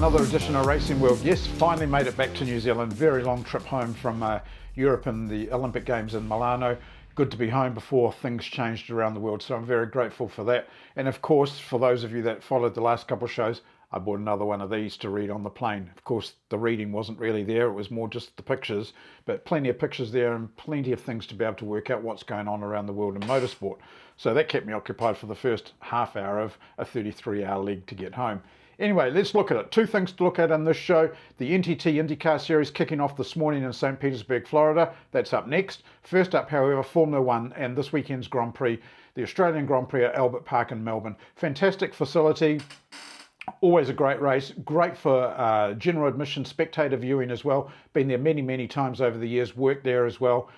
another edition of Racing World. Yes, finally made it back to New Zealand. Very long trip home from Europe and the Olympic Games in Milano. Good to be home before things changed around the world, so I'm very grateful for that. And of course, for those of you that followed the last couple of shows, I bought another one of these to read on the plane. Of course, the reading wasn't really there, it was more just the pictures, but plenty of pictures there and plenty of things to be able to work out what's going on around the world in motorsport. So that kept me occupied for the first half hour of a 33-hour leg to get home. Anyway, let's look at it. Two things to look at in this show. The NTT INDYCAR series kicking off this morning in St Petersburg, Florida. That's up next. First up, however, Formula One and this weekend's Grand Prix, the Australian Grand Prix at Albert Park in Melbourne. Fantastic facility. Always a great race, great for general admission spectator viewing as well. Been there many, many times over the years, worked there as well.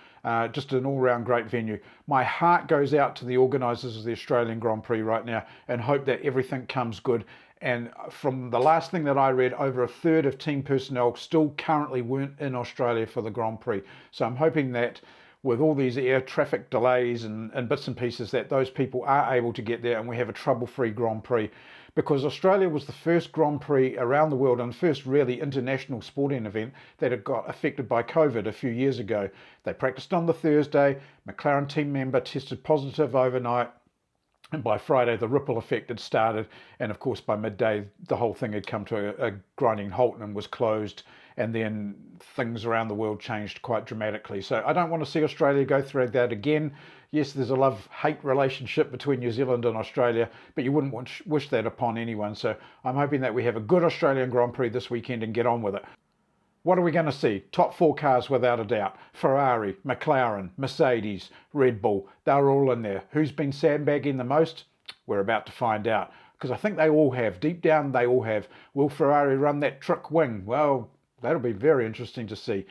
Just an all-round great venue. My heart goes out to the organisers of the Australian Grand Prix right now and hope that everything comes good. And from the last thing that I read, over a third of team personnel still currently weren't in Australia for the Grand Prix. So I'm hoping that with all these air traffic delays and bits and pieces that those people are able to get there and we have a trouble-free Grand Prix. Because Australia was the first Grand Prix around the world and first really international sporting event that had got affected by COVID a few years ago. They practiced on the Thursday, McLaughlin team member tested positive overnight, and by Friday the ripple effect had started, and of course by midday the whole thing had come to a grinding halt and was closed, and then things around the world changed quite dramatically. So I don't want to see Australia go through that again. Yes, there's a love-hate relationship between New Zealand and Australia, but you wouldn't wish that upon anyone. So I'm hoping that we have a good Australian Grand Prix this weekend and get on with it. What are we going to see? Top four cars without a doubt. Ferrari, McLaren, Mercedes, Red Bull. They're all in there. Who's been sandbagging the most? We're about to find out. Because I think they all have. Deep down, they all have. Will Ferrari run that trick wing? Well, that'll be very interesting to see.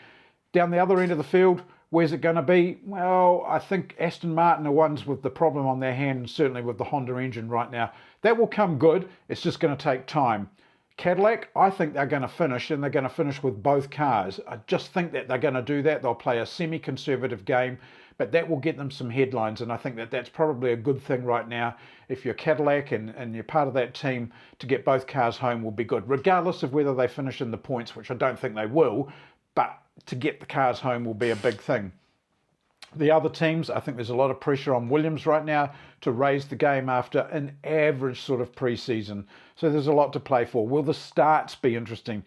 Down the other end of the field, where's it going to be? Well, I think Aston Martin are ones with the problem on their hand, certainly with the Honda engine right now. That will come good. It's just going to take time. Cadillac, I think they're going to finish, and they're going to finish with both cars. I just think that they're going to do that. They'll play a semi-conservative game, but that will get them some headlines, and I think that that's probably a good thing right now. If you're Cadillac and you're part of that team, to get both cars home will be good, regardless of whether they finish in the points, which I don't think they will, but to get the cars home will be a big thing. The other teams, I think there's a lot of pressure on Williams right now to raise the game after an average sort of pre-season. So there's a lot to play for. Will the starts be interesting?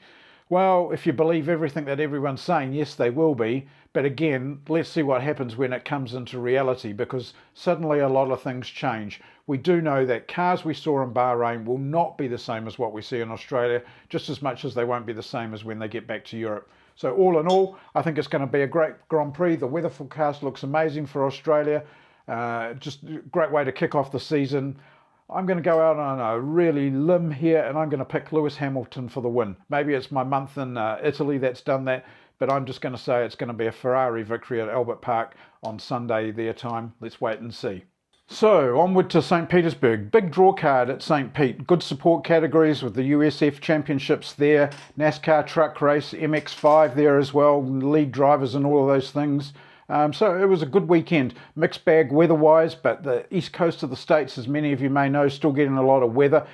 Well, if you believe everything that everyone's saying, yes, they will be. But again, let's see what happens when it comes into reality, because suddenly a lot of things change. We do know that cars we saw in Bahrain will not be the same as what we see in Australia, just as much as they won't be the same as when they get back to Europe. So all in all, I think it's going to be a great Grand Prix. The weather forecast looks amazing for Australia. Just a great way to kick off the season. I'm going to go out on a really limb here, and I'm going to pick Lewis Hamilton for the win. Maybe it's my month in Italy that's done that, but I'm just going to say it's going to be a Ferrari victory at Albert Park on Sunday their time. Let's wait and see. So, onward to St Petersburg. Big draw card at St Pete. Good support categories with the USF Championships there. NASCAR truck race, MX5 there as well. Lead drivers and all of those things. So it was a good weekend. Mixed bag weather-wise, but the east coast of the States, as many of you may know, still getting a lot of weather.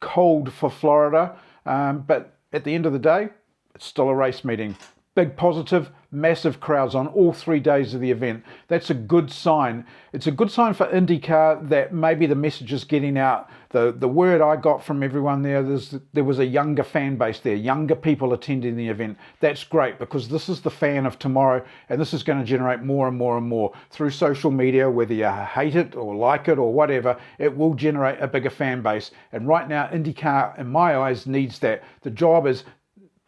Cold for Florida. But at the end of the day, it's still a race meeting. Big positive, massive crowds on all 3 days of the event. That's a good sign. It's a good sign for IndyCar that maybe the message is getting out. The word I got from everyone there was a younger fan base there, younger people attending the event. That's great, because this is the fan of tomorrow, and this is going to generate more and more and more through social media, whether you hate it or like it or whatever. It will generate a bigger fan base, and right now IndyCar, in my eyes, needs that. The job is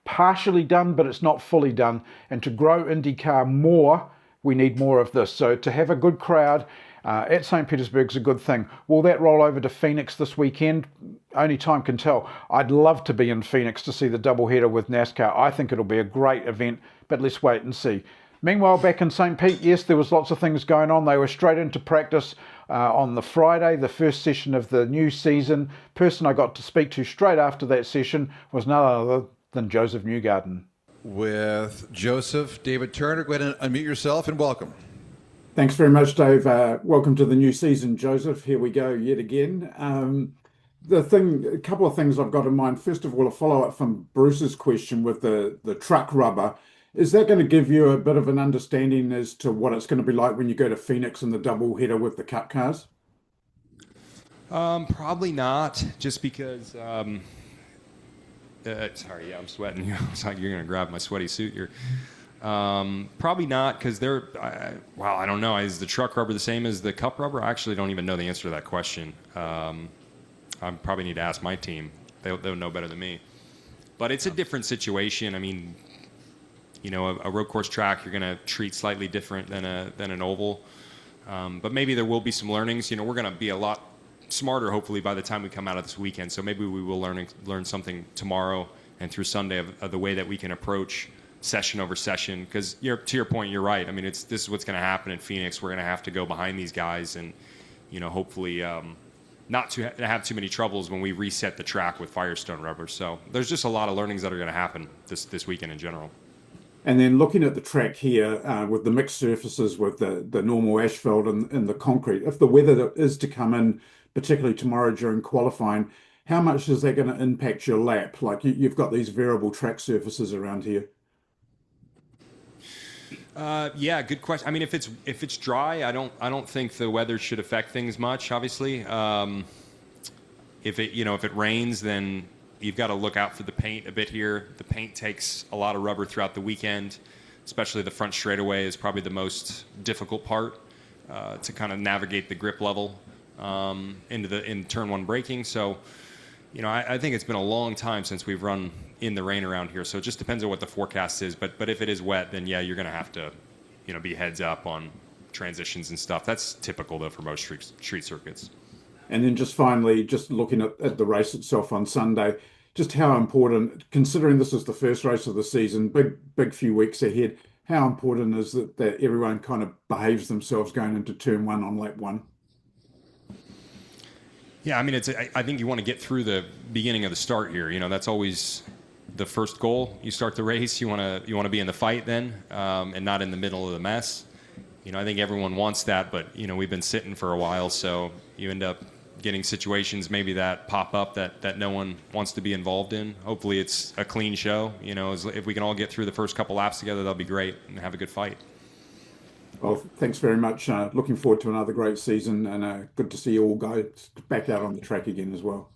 partially done, but it's not fully done, and to grow IndyCar more, we need more of this. So to have a good crowd at St Petersburg is a good thing. Will that roll over to Phoenix this weekend? Only time can tell. I'd love to be in Phoenix to see the doubleheader with NASCAR. I think it'll be a great event, but let's wait and see. Meanwhile, back in St Pete, yes, there was lots of things going on. They were straight into practice on the Friday, the first session of the new season. Person I got to speak to straight after that session was none other than Josef Newgarden. With Joseph, David Turner, go ahead and unmute yourself and welcome. Thanks very much, Dave. Welcome to the new season, Joseph. Here we go yet again. A couple of things I've got in mind. First of all, a follow-up from Bruce's question with the truck rubber. Is that going to give you a bit of an understanding as to what it's going to be like when you go to Phoenix in the double header with the Cup cars? Probably not, just because. Sorry, yeah, I'm sweating. It's like you're gonna grab my sweaty suit here. Probably not, because well, I don't know. Is the truck rubber the same as the cup rubber? I actually don't even know the answer to that question. I probably need to ask my team. They'll know better than me. But it's a different situation. I mean, a road course track you're gonna treat slightly different than an oval. But maybe there will be some learnings. We're gonna be a lot smarter, hopefully, by the time we come out of this weekend. So maybe we will learn something tomorrow and through Sunday of the way that we can approach session over session. Because to your point, you're right. I mean, this is what's going to happen in Phoenix. We're going to have to go behind these guys and, hopefully not to have too many troubles when we reset the track with Firestone rubber. So there's just a lot of learnings that are going to happen this weekend in general. And then looking at the track here with the mixed surfaces, with the normal asphalt and the concrete, if the weather is to come in, particularly tomorrow during qualifying, how much is that going to impact your lap? Like you've got these variable track surfaces around here. Yeah, good question. I mean, if it's dry, I don't think the weather should affect things much. Obviously, if it rains, then you've got to look out for the paint a bit here. The paint takes a lot of rubber throughout the weekend, especially the front straightaway is probably the most difficult part to kind of navigate the grip level in turn one braking. So, I think it's been a long time since we've run in the rain around here. So it just depends on what the forecast is. But if it is wet, then yeah, you're going to have to, be heads up on transitions and stuff. That's typical though for most street circuits. And then just finally, just looking at the race itself on Sunday, just how important, considering this is the first race of the season, big few weeks ahead, how important is it that everyone kind of behaves themselves going into turn one on lap one? Yeah, I mean, I think you want to get through the beginning of the start here. That's always the first goal. You start the race, you want to be in the fight then, and not in the middle of the mess. I think everyone wants that, but we've been sitting for a while, so you end up getting situations maybe that pop up that no one wants to be involved in. Hopefully, it's a clean show. If we can all get through the first couple laps together, that'll be great and have a good fight. Well, thanks very much. Looking forward to another great season, and good to see you all go back out on the track again as well.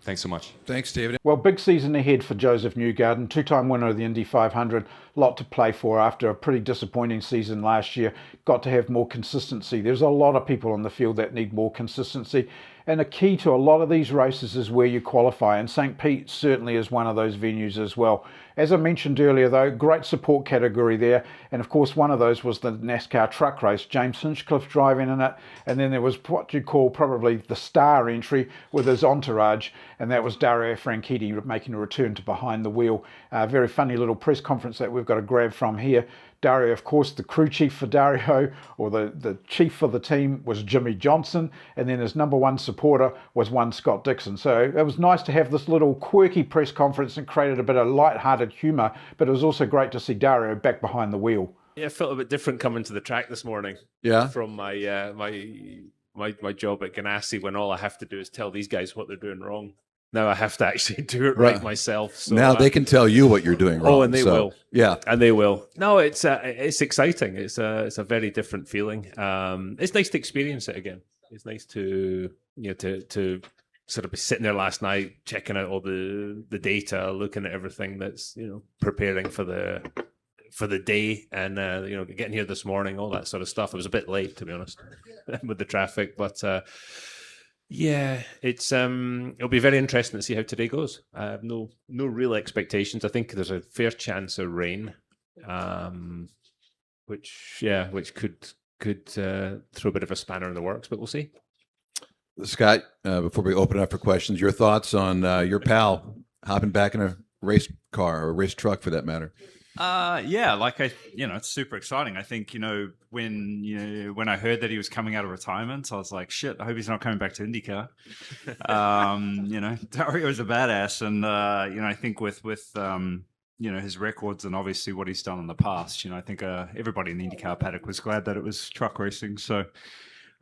Thanks so much. Thanks, David. Well, big season ahead for Josef Newgarden, two-time winner of the Indy 500. Lot to play for after a pretty disappointing season last year. Got to have more consistency. There's a lot of people on the field that need more consistency. And a key to a lot of these races is where you qualify, and St Pete certainly is one of those venues as well. As I mentioned earlier though, great support category there, and of course one of those was the NASCAR truck race, James Hinchcliffe driving in it, and then there was what you call probably the star entry with his entourage, and that was Dario Franchitti making a return to behind the wheel. Very funny little press conference that we've got to grab from here. Dario, of course, the crew chief for Dario, or the chief for the team, was Jimmy Johnson, and then his number one supporter was one Scott Dixon. So it was nice to have this little quirky press conference and created a bit of light-hearted humour, but it was also great to see Dario back behind the wheel. Yeah, it felt a bit different coming to the track this morning. Yeah. From my job at Ganassi, when all I have to do is tell these guys what they're doing wrong. Now I have to actually do it right myself. So now they can tell you what you're doing wrong. Oh, and they will. Yeah, and they will. No, it's exciting. It's a very different feeling. It's nice to experience it again. It's nice to to sort of be sitting there last night, checking out all the data, looking at everything that's preparing for the day, and getting here this morning, all that sort of stuff. It was a bit late, to be honest, with the traffic, but. Yeah, it's it'll be very interesting to see how today goes. I have no real expectations. I think there's a fair chance of rain, which could throw a bit of a spanner in the works, but we'll see. Scott, before we open up for questions, your thoughts on your pal hopping back in a race car or a race truck, for that matter? Yeah, it's super exciting. I think, when I heard that he was coming out of retirement, I was like, shit, I hope he's not coming back to IndyCar. Dario's a badass. And, I think with his records and obviously what he's done in the past, I think everybody in the IndyCar paddock was glad that it was truck racing. So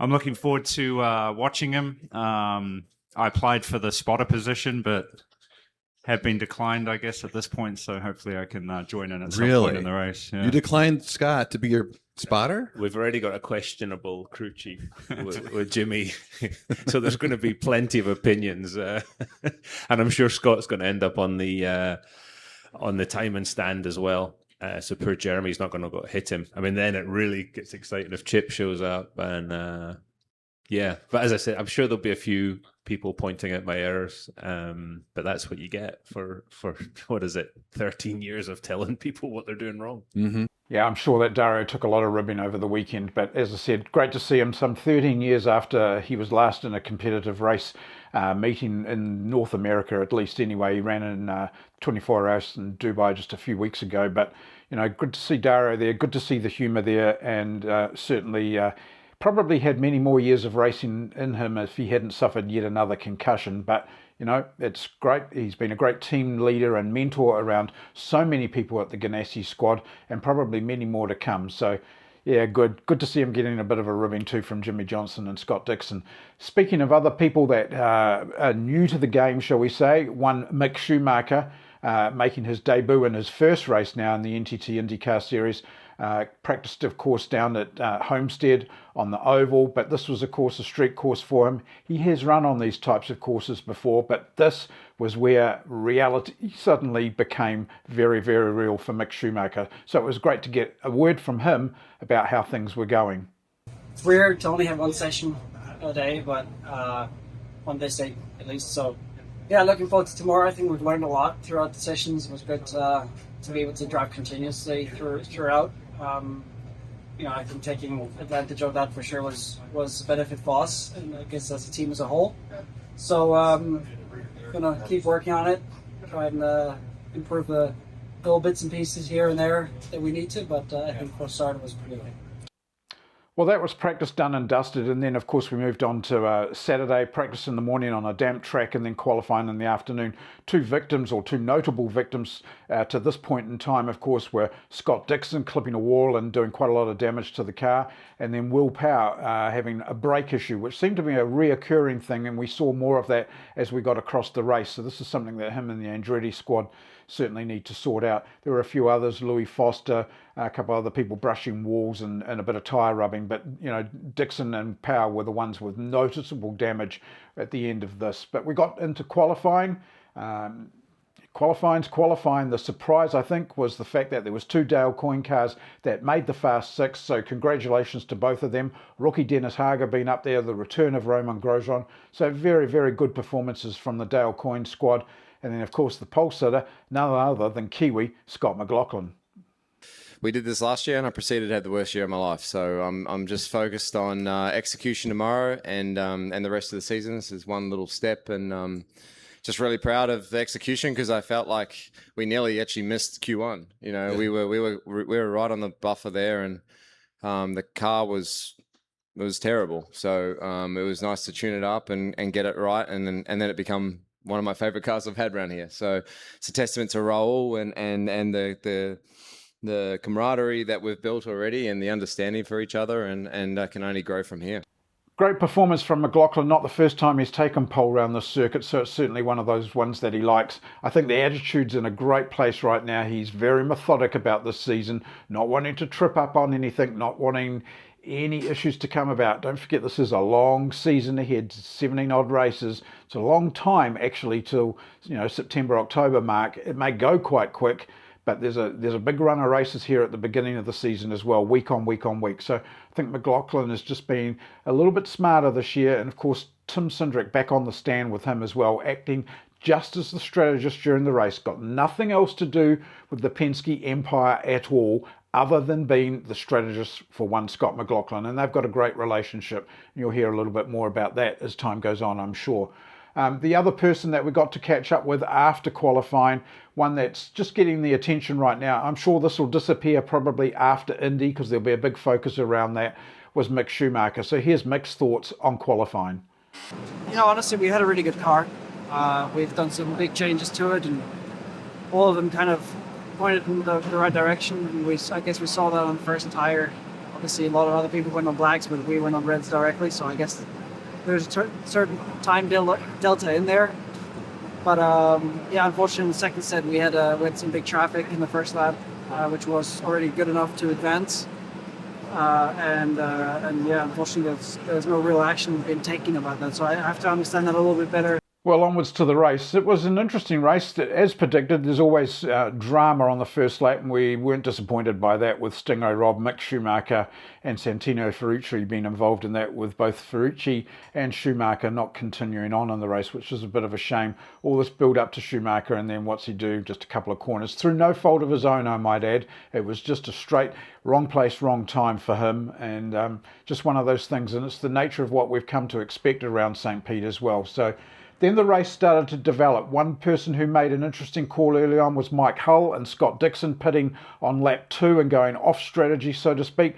I'm looking forward to watching him. I applied for the spotter position, but have been declined, I guess, at this point. So hopefully I can join in at some point in the race. Yeah. You declined Scott to be your spotter? We've already got a questionable crew chief with Jimmy, so there's going to be plenty of opinions, and I'm sure Scott's going to end up on the timing stand as well. So poor Jeremy's not going to go hit him. I mean, then it really gets exciting if Chip shows up, and yeah. But as I said, I'm sure there'll be a few people pointing out my errors, but that's what you get for what is it, 13 years of telling people what they're doing wrong. Mm-hmm. Yeah, I'm sure that Dario took a lot of ribbing over the weekend, but as I said, great to see him some 13 years after he was last in a competitive race meeting in North America, at least anyway. He ran in 24 hours in Dubai just a few weeks ago, but good to see Dario there, good to see the humour there, and certainly probably had many more years of racing in him if he hadn't suffered yet another concussion. But it's great. He's been a great team leader and mentor around so many people at the Ganassi squad, and probably many more to come. So yeah, good to see him getting a bit of a ribbing too from Jimmy Johnson and Scott Dixon. Speaking of other people that are new to the game, shall we say, one Mick Schumacher making his debut in his first race now in the NTT INDYCAR series. Practiced, of course, down at Homestead on the oval, but this was, of course, a street course for him. He has run on these types of courses before, but this was where reality suddenly became very, very real for Mick Schumacher. So it was great to get a word from him about how things were going. It's weird to only have one session a day, but on this day at least. So yeah, looking forward to tomorrow. I think we've learned a lot throughout the sessions. It was good to be able to drive continuously throughout. I think taking advantage of that for sure was a benefit for us, and I guess as a team as a whole. So gonna keep working on it, try and improve the little bits and pieces here and there that we need to, but I think for start was pretty good. Well, that was practice done and dusted, and then of course we moved on to Saturday, practice in the morning on a damp track, and then qualifying in the afternoon. Two notable victims to this point in time, of course, were Scott Dixon clipping a wall and doing quite a lot of damage to the car, and then Will Power having a brake issue, which seemed to be a reoccurring thing, and we saw more of that as we got across the race. So this is something that him and the Andretti squad certainly need to sort out. There were a few others, Louis Foster, a couple of other people brushing walls and a bit of tyre rubbing, but Dixon and Power were the ones with noticeable damage at the end of this. But we got into qualifying. Qualifying. The surprise, I think, was the fact that there was two Dale Coyne cars that made the Fast Six, so congratulations to both of them. Rookie Dennis Hager being up there, the return of Romain Grosjean. So very, very good performances from the Dale Coyne squad. And then, of course, the pole sitter, none other than Kiwi Scott McLaughlin. We did this last year, and I proceeded to have the worst year of my life. So I'm just focused on execution tomorrow and the rest of the season. This is one little step, and just really proud of the execution because I felt like we nearly actually missed Q1. We were right on the buffer there, and the car was terrible. So it was nice to tune it up and get it right, and then it become one of my favorite cars I've had around here. So it's a testament to Raul and the camaraderie that we've built already and the understanding for each other, and I can only grow from here. Great performance from McLaughlin. Not the first time he's taken pole around the circuit, so it's certainly one of those ones that he likes. I think the attitude's in a great place right now. He's very methodic about this season, not wanting to trip up on anything, not wanting any issues to come about. Don't forget, this is a long season ahead, 17 odd races. It's a long time actually till September, October mark. It may go quite quick, but there's a big run of races here at the beginning of the season as well, week on week on week. So I think McLaughlin has just been a little bit smarter this year, and of course Tim Cindric back on the stand with him as well, acting just as the strategist during the race. Got nothing else to do with the Penske empire at all, other than being the strategist for one Scott McLaughlin, and they've got a great relationship. You'll hear a little bit more about that as time goes on, I'm sure. The other person that we got to catch up with after qualifying, one that's just getting the attention right now, I'm sure this will disappear probably after Indy because there'll be a big focus around that, was Mick Schumacher. So here's Mick's thoughts on qualifying. Honestly, we had a really good car. We've done some big changes to it, and all of them kind of pointed in the right direction. And I guess we saw that on the first tire. Obviously, a lot of other people went on blacks, but we went on reds directly. So I guess there's a certain time delta in there. But yeah, unfortunately, in the second set we had some big traffic in the first lap, which was already good enough to advance. And yeah, unfortunately, there's no real action being taken about that. So I have to understand that a little bit better. Well, onwards to the race. It was an interesting race. As predicted, there's always drama on the first lap, and we weren't disappointed by that with Stingo Rob, Mick Schumacher and Santino Ferrucci being involved in that, with both Ferrucci and Schumacher not continuing on in the race, which is a bit of a shame. All this build up to Schumacher, and then what's he do? Just a couple of corners through no fault of his own, I might add. It was just a straight wrong place, wrong time for him, and just one of those things. And it's the nature of what we've come to expect around St. Pete as well. So then the race started to develop. One person who made an interesting call early on was Mike Hull and Scott Dixon pitting on lap 2 and going off strategy, so to speak.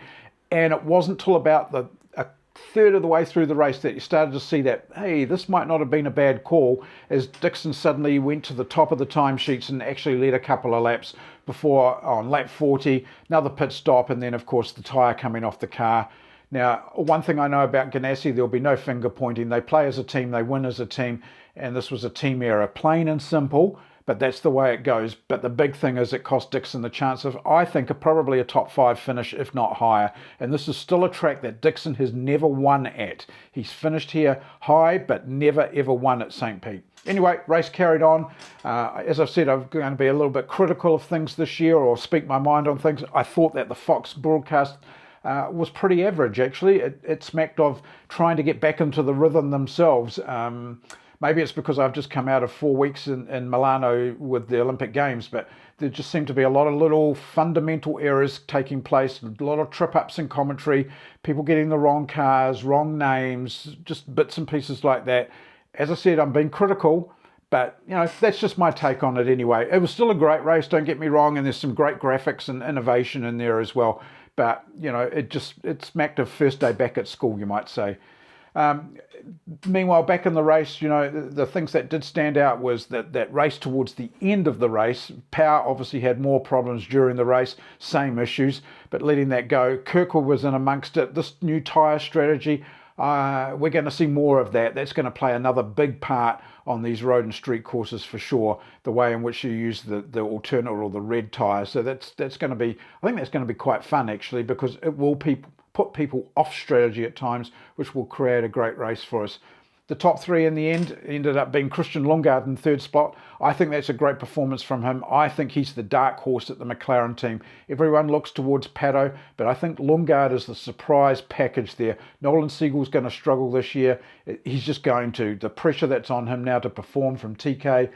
And it wasn't till about a third of the way through the race that you started to see that, hey, this might not have been a bad call, as Dixon suddenly went to the top of the timesheets and actually led a couple of laps before, on lap 40, another pit stop, and then, of course, the tyre coming off the car. Now, one thing I know about Ganassi, there'll be no finger pointing. They play as a team, they win as a team, and this was a team error, plain and simple, but that's the way it goes. But the big thing is it cost Dixon the chance of, I think, probably a top 5 finish, if not higher. And this is still a track that Dixon has never won at. He's finished here high, but never ever won at St. Pete. Anyway, race carried on. As I've said, I'm going to be a little bit critical of things this year, or speak my mind on things. I thought that the Fox broadcast was pretty average, actually. It smacked of trying to get back into the rhythm themselves. Maybe it's because I've just come out of 4 weeks in Milano with the Olympic Games, but there just seemed to be a lot of little fundamental errors taking place, a lot of trip-ups in commentary, people getting the wrong cars, wrong names, just bits and pieces like that. As I said, I'm being critical, but, you know, that's just my take on it anyway. It was still a great race, don't get me wrong, and there's some great graphics and innovation in there as well. But, you know, it smacked of first day back at school, you might say. Meanwhile, back in the race, you know, the things that did stand out was that race towards the end of the race. Power obviously had more problems during the race, same issues, but letting that go. Kirkwood was in amongst it. This new tyre strategy, we're going to see more of that. That's going to play another big part on these road and street courses for sure, the way in which you use the alternate or the red tyres. So that's going to be, I think that's going to be quite fun actually, because it will put people off strategy at times, which will create a great race for us. The top 3 in the end ended up being Christian Lundgaard 3rd spot. I think that's a great performance from him. I think he's the dark horse at the McLaren team. Everyone looks towards Pato, but I think Lundgaard is the surprise package there. Nolan Siegel's going to struggle this year. He's just going to. The pressure that's on him now to perform from TK,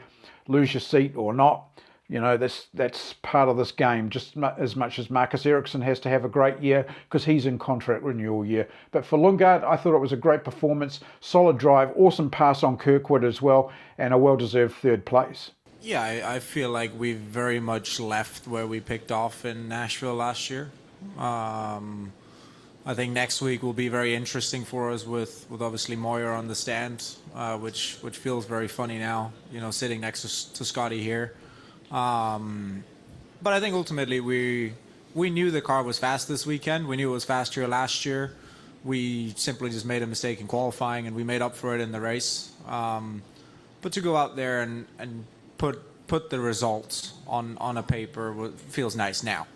lose your seat or not, you know, that's part of this game, just as much as Marcus Ericsson has to have a great year because he's in contract renewal year. But for Lundgaard, I thought it was a great performance, solid drive, awesome pass on Kirkwood as well, and a well-deserved 3rd place. Yeah, I feel like we've very much left where we picked off in Nashville last year. I think next week will be very interesting for us with obviously Moyer on the stand, which feels very funny now, you know, sitting next to Scotty here. But I think ultimately we knew the car was fast this weekend. We knew it was faster last year. We simply just made a mistake in qualifying, and we made up for it in the race. But to go out there and put the results on a paper feels nice now.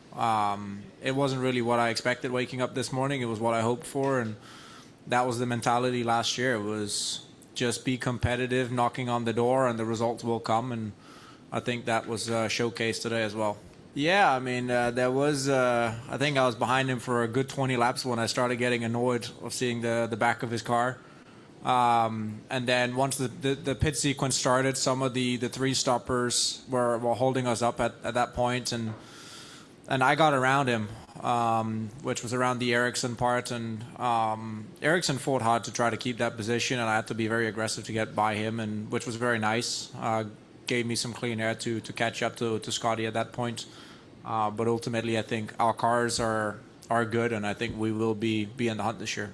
It wasn't really what I expected waking up this morning. It was what I hoped for, and that was the mentality last year. It was just be competitive, knocking on the door, and the results will come. And I think that was showcased today as well. Yeah, I mean, there was, I think I was behind him for a good 20 laps when I started getting annoyed of seeing the back of his car. And then once the pit sequence started, some of the 3-stoppers were holding us up at that point, and I got around him, which was around the Ericsson part, and Ericsson fought hard to try to keep that position, and I had to be very aggressive to get by him, and which was very nice. Gave me some clean air to catch up to Scotty at that point. But ultimately, I think our cars are good, and I think we will be in the hunt this year.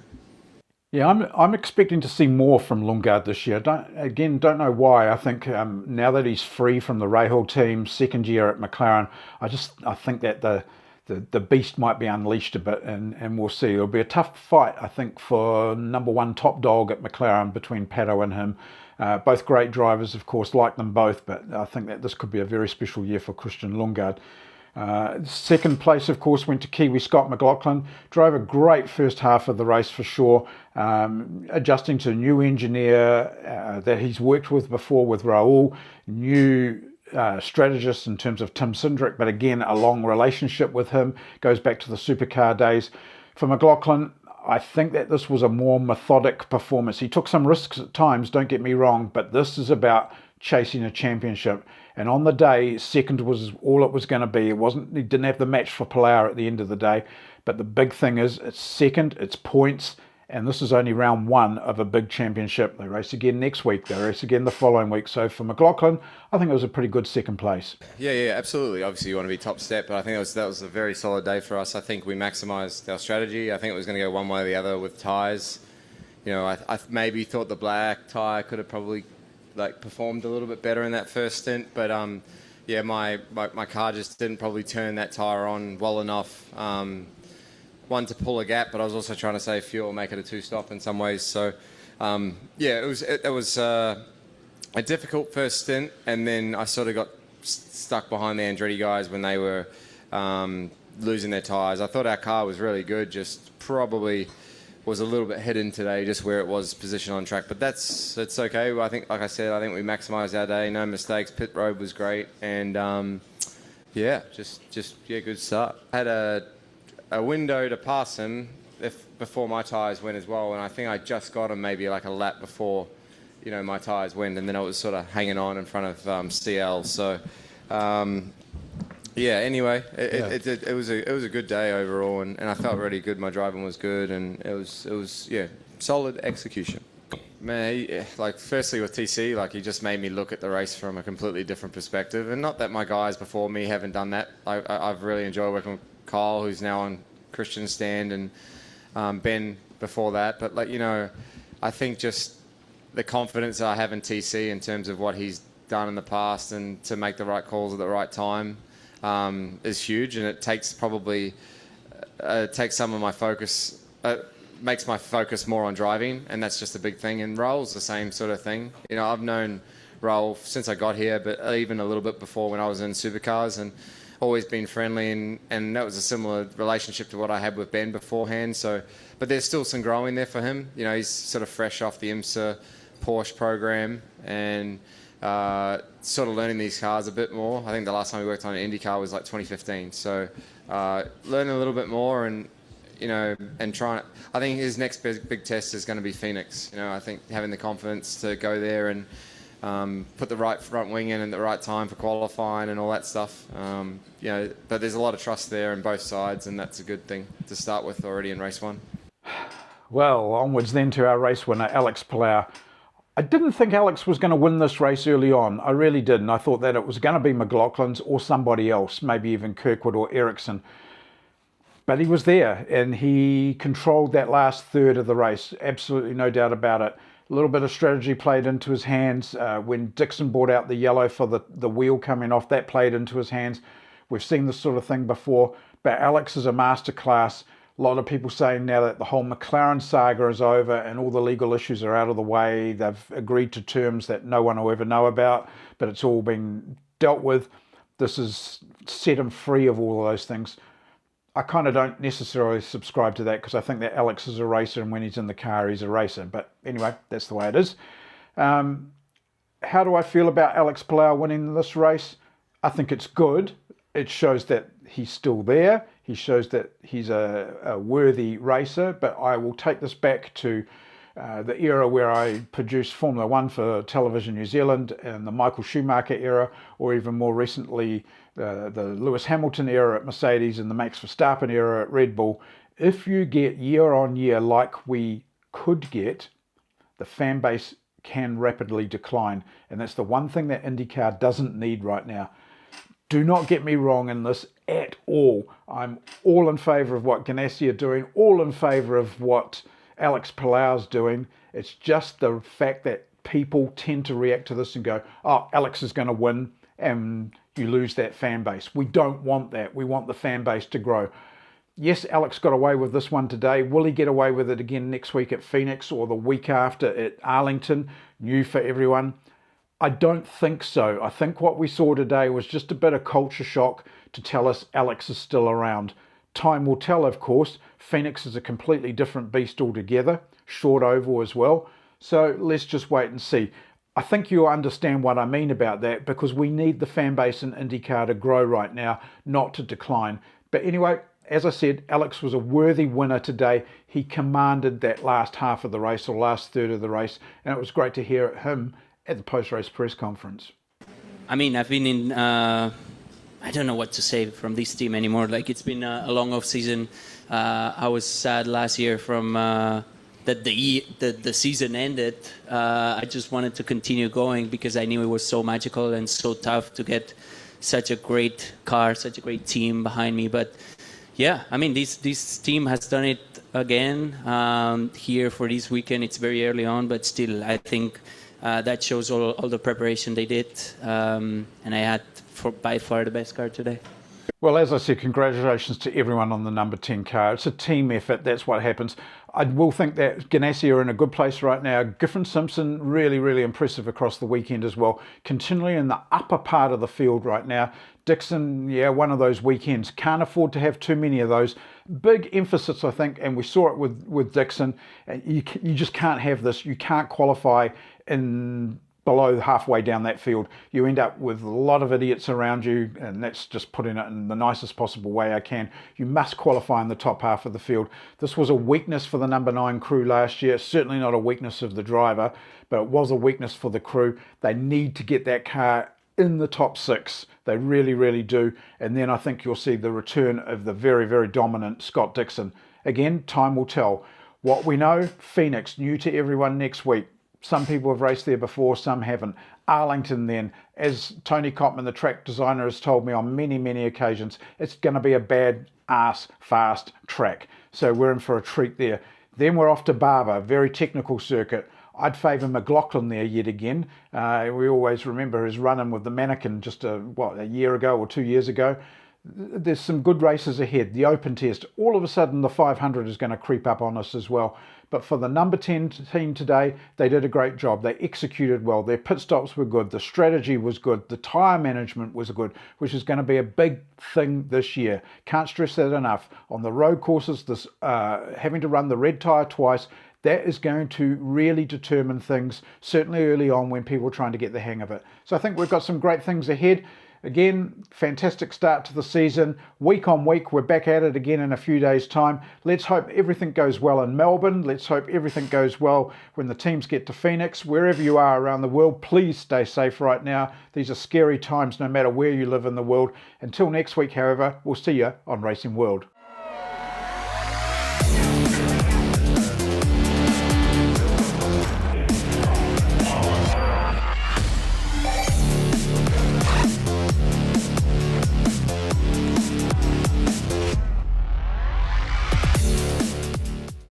Yeah, I'm expecting to see more from Lundgaard this year. Don't know why. I think now that he's free from the Rahal team, second year at McLaren, I think that the the beast might be unleashed a bit, and we'll see. It'll be a tough fight, I think, for number one top dog at McLaren between Pato and him. Both great drivers, of course, like them both, but I think that this could be a very special year for Christian Lundgaard. Second place, of course, went to Kiwi Scott McLaughlin. Drove a great first half of the race for sure, adjusting to a new engineer that he's worked with before with Raul, new strategist in terms of Tim Cindric, but again, a long relationship with him, goes back to the supercar days. For McLaughlin, I think that this was a more methodic performance. He took some risks at times, don't get me wrong, but this is about chasing a championship. And on the day, second was all it was going to be. He didn't have the match for Palau at the end of the day. But the big thing is, it's second, it's points, and this is only round one of a big championship. They race again next week. They race again the following week. So for McLaughlin, I think it was a pretty good second place. Yeah, absolutely. Obviously, you want to be top step, but I think that was a very solid day for us. I think we maximised our strategy. I think it was going to go one way or the other with tyres. You know, I maybe thought the black tyre could have probably performed a little bit better in that first stint, but my car just didn't probably turn that tyre on well enough. One, to pull a gap, but I was also trying to save fuel, make it a two-stop in some ways. So, it was a difficult first stint, and then I sort of got stuck behind the Andretti guys when they were losing their tyres. I thought our car was really good, just probably was a little bit hidden today, just where it was positioned on track. But it's okay. I think, like I said, we maximised our day, no mistakes. Pit road was great, and good start. I had a window to pass him before my tyres went as well, and I think I just got him maybe like a lap before, my tyres went, and then I was sort of hanging on in front of CL. So, anyway, it was a good day overall, and I felt really good. My driving was good, and it was solid execution. Man, firstly with TC, he just made me look at the race from a completely different perspective, and not that my guys before me haven't done that. I've really enjoyed working with Kyle, who's now on Christian's stand, and Ben before that. But I think just the confidence I have in TC in terms of what he's done in the past and to make the right calls at the right time is huge, and it takes probably some of my focus. Makes my focus more on driving, and that's just a big thing. And Raul's the same sort of thing. I've known Raul since I got here, but even a little bit before when I was in supercars, and always been friendly, and that was a similar relationship to what I had with Ben beforehand. So, but there's still some growing there for him. He's sort of fresh off the IMSA Porsche program, and sort of learning these cars a bit more. I think the last time we worked on an IndyCar was 2015. So learning a little bit more, and and trying. I think his next big test is going to be Phoenix. I think having the confidence to go there and put the right front wing in at the right time for qualifying and all that stuff. But there's a lot of trust there on both sides, and that's a good thing to start with already in race one. Well, onwards then to our race winner, Alex Palau. I didn't think Alex was going to win this race early on. I really didn't. I thought that it was going to be McLaughlin's or somebody else, maybe even Kirkwood or Ericsson. But he was there, and he controlled that last third of the race. Absolutely no doubt about it. A little bit of strategy played into his hands. When Dixon brought out the yellow for the wheel coming off, that played into his hands. We've seen this sort of thing before, but Alex is a masterclass. A lot of people saying now that the whole McLaren saga is over and all the legal issues are out of the way. They've agreed to terms that no one will ever know about, but it's all been dealt with. This has set him free of all of those things. I kind of don't necessarily subscribe to that, because I think that Alex is a racer, and when he's in the car, he's a racer. But anyway, that's the way it is. How do I feel about Alex Palau winning this race? I think it's good. It shows that he's still there. He shows that he's a worthy racer. But I will take this back to the era where I produced Formula One for Television New Zealand, and the Michael Schumacher era, or even more recently the Lewis Hamilton era at Mercedes and the Max Verstappen era at Red Bull. If you get year on year like we could get, the fan base can rapidly decline, and that's the one thing that IndyCar doesn't need right now. Do not get me wrong in this at all. I'm all in favour of what Ganassi are doing, all in favour of what Alex Palau's doing. It's just the fact that people tend to react to this and go, oh, Alex is going to win, and you lose that fan base. We don't want that. We want the fan base to grow. Yes, Alex got away with this one today. Will he get away with it again next week at Phoenix or the week after at Arlington? New for everyone. I don't think so. I think what we saw today was just a bit of culture shock to tell us Alex is still around. Time will tell, of course. Phoenix is a completely different beast altogether. Short oval as well. So let's just wait and see. I think you'll understand what I mean about that, because we need the fan base in IndyCar to grow right now, not to decline. But anyway, as I said, Alex was a worthy winner today. He commanded that last half of the race, or last third of the race, and it was great to hear him at the post-race press conference. I mean, I've been in, I don't know what to say from this team anymore. Like, it's been a long off season. I was sad last year from that the season ended. I just wanted to continue going because I knew it was so magical and so tough to get such a great car, such a great team behind me. But yeah, I mean, this team has done it again here for this weekend. It's very early on, but still, I think that shows all the preparation they did. And I had by far the best car today. Well, as I said, congratulations to everyone on the number 10 car. It's a team effort. That's what happens. I will think that Ganassi are in a good place right now. Giffen Simpson, really, really impressive across the weekend as well. Continually in the upper part of the field right now. Dixon, yeah, one of those weekends. Can't afford to have too many of those. Big emphasis, I think, and we saw it with Dixon. You just can't have this. You can't qualify in below halfway down that field. You end up with a lot of idiots around you, and that's just putting it in the nicest possible way I can. You must qualify in the top half of the field. This was a weakness for the number 9 crew last year. Certainly not a weakness of the driver, but it was a weakness for the crew. They need to get that car in the top 6. They really, really do. And then I think you'll see the return of the very, very dominant Scott Dixon. Again, time will tell. What we know, Phoenix, new to everyone next week. Some people have raced there before, some haven't. Arlington then, as Tony Cotman, the track designer, has told me on many, many occasions, it's going to be a bad-ass fast track. So we're in for a treat there. Then we're off to Barber, very technical circuit. I'd favour McLaughlin there yet again. We always remember his run-in with the mannequin just a year ago or 2 years ago. There's some good races ahead. The open test, all of a sudden the 500 is going to creep up on us as well. But for the number 10 team today, they did a great job. They executed well. Their pit stops were good. The strategy was good. The tyre management was good, which is going to be a big thing this year. Can't stress that enough. On the road courses, this having to run the red tyre twice, that is going to really determine things, certainly early on when people are trying to get the hang of it. So I think we've got some great things ahead. Again, fantastic start to the season. Week on week, we're back at it again in a few days' time. Let's hope everything goes well in Melbourne. Let's hope everything goes well when the teams get to Phoenix. Wherever you are around the world, please stay safe right now. These are scary times no matter where you live in the world. Until next week, however, we'll see you on Racing World.